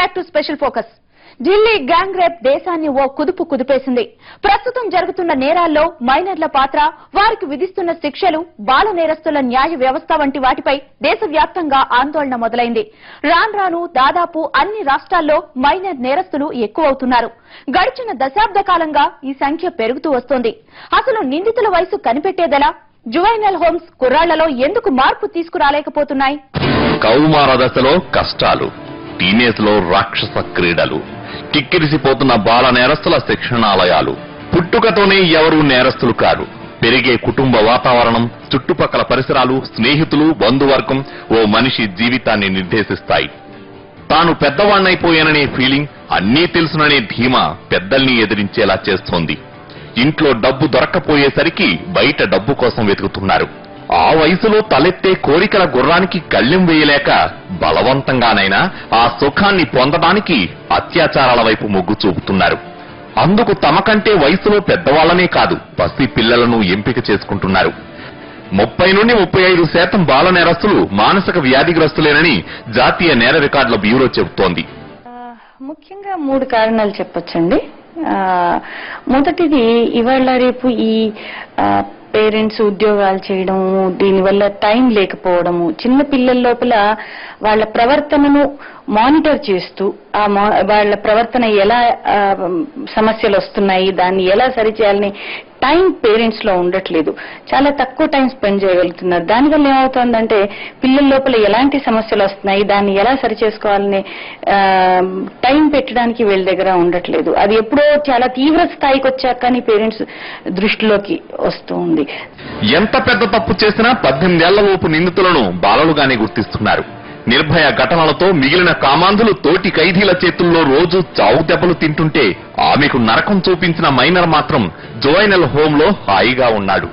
Back to special focus. Delhi gang rape దేశాన్ని ఓ కుదుపు కుదిపేసింది. ప్రస్తుతం జరుగుతున్న నేరాల్లో మైనర్ల పాత్ర, వారికి విధిస్తున్న శిక్షలు, బాల నేరస్తుల న్యాయ వ్యవస్థ వంటి వాటిపై దేశవ్యాప్తంగా ఆందోళన మొదలైంది. రాను దాదాపు అన్ని రాష్ట్రాల్లో మైనర్ నేరస్తులు ఎక్కువవుతున్నారు. గడిచిన దశాబ్ద కాలంగా ఈ సంఖ్య పెరుగుతూ వస్తోంది. అసలు నిందితుల వయసు కనిపెట్టేదెలా? జువైనల్ హోమ్స్ కుర్రాళ్లలో ఎందుకు మార్పు తీసుకురాలేకపోతున్నాయి? కౌమార దశలో కష్టాలు, టీనేజ్ లో రాక్షస క్రీడలు, కిక్కిరిసిపోతున్న బాల నేరస్తుల శిక్షణాలయాలు. పుట్టుకతోనే ఎవరూ నేరస్తులు కారు. పెరిగే కుటుంబ వాతావరణం, చుట్టుపక్కల పరిసరాలు, స్నేహితులు, బంధువర్గం ఓ మనిషి జీవితాన్ని నిర్దేశిస్తాయి. తాను పెద్దవాణ్ణైపోయాననే ఫీలింగ్, అన్నీ తెలుసుననే ధీమా పెద్దల్ని ఎదిరించేలా చేస్తోంది. ఇంట్లో డబ్బు దొరక్కపోయేసరికి బయట డబ్బు కోసం వెతుకుతున్నారు. ఆ వయసులో తలెత్తే కోరికల గుర్రానికి కళ్ళెం వేయలేక బలవంతంగానైనా ఆ సుఖాన్ని పొందడానికి అత్యాచారాల వైపు మొగ్గు చూపుతున్నారు. అందుకు తమకంటే వయసులో పెద్దవాళ్లనే కాదు, పసి పిల్లలను ఎంపిక చేసుకుంటున్నారు. 30 నుండి 35% బాల నేరస్తులు మానసిక వ్యాధిగ్రస్తులేనని జాతీయ నేర రికార్డుల బ్యూరో చెబుతోంది. ముఖ్యంగా 3 కారణాలు చెప్పొచ్చండి. మొదటిది, ఇవాళ రేపు ఈ పేరెంట్స్ ఉద్యోగాలు చేయడము, దీనివల్ల టైం లేకపోవడము, చిన్న పిల్లల లోపల వాళ్ళ ప్రవర్తనను మానిటర్ చేస్తూ వాళ్ళ ప్రవర్తన ఎలా సమస్యలు వస్తున్నాయి, దాన్ని ఎలా సరిచేయాలని టైం పేరెంట్స్ లో ఉండట్లేదు. చాలా తక్కువ టైం స్పెండ్ చేయగలుగుతున్నారు. దానివల్ల ఏమవుతుందంటే పిల్లల లోపల ఎలాంటి సమస్యలు వస్తున్నాయి, దాన్ని ఎలా సరి చేసుకోవాలని టైం పెట్టడానికి వీళ్ళ దగ్గర ఉండట్లేదు. అది ఎప్పుడో చాలా తీవ్ర స్థాయికి వచ్చాక కానీ పేరెంట్స్ దృష్టిలోకి వస్తూ ఉంది. ఎంత పెద్ద తప్పు చేసినా 18 ఏళ్లలోపు నిందితులను బాలలుగానే గుర్తిస్తున్నారు. నిర్భయ ఘటనలతో మిగిలిన కామాంధులు తోటి ఖైదీల చేతుల్లో రోజు చావు దెబ్బలు తింటుంటే ఆమెకు నరకం చూపించిన మైనర్ మాత్రం జువైనల్ హోమ్ లో హాయిగా ఉన్నాడు.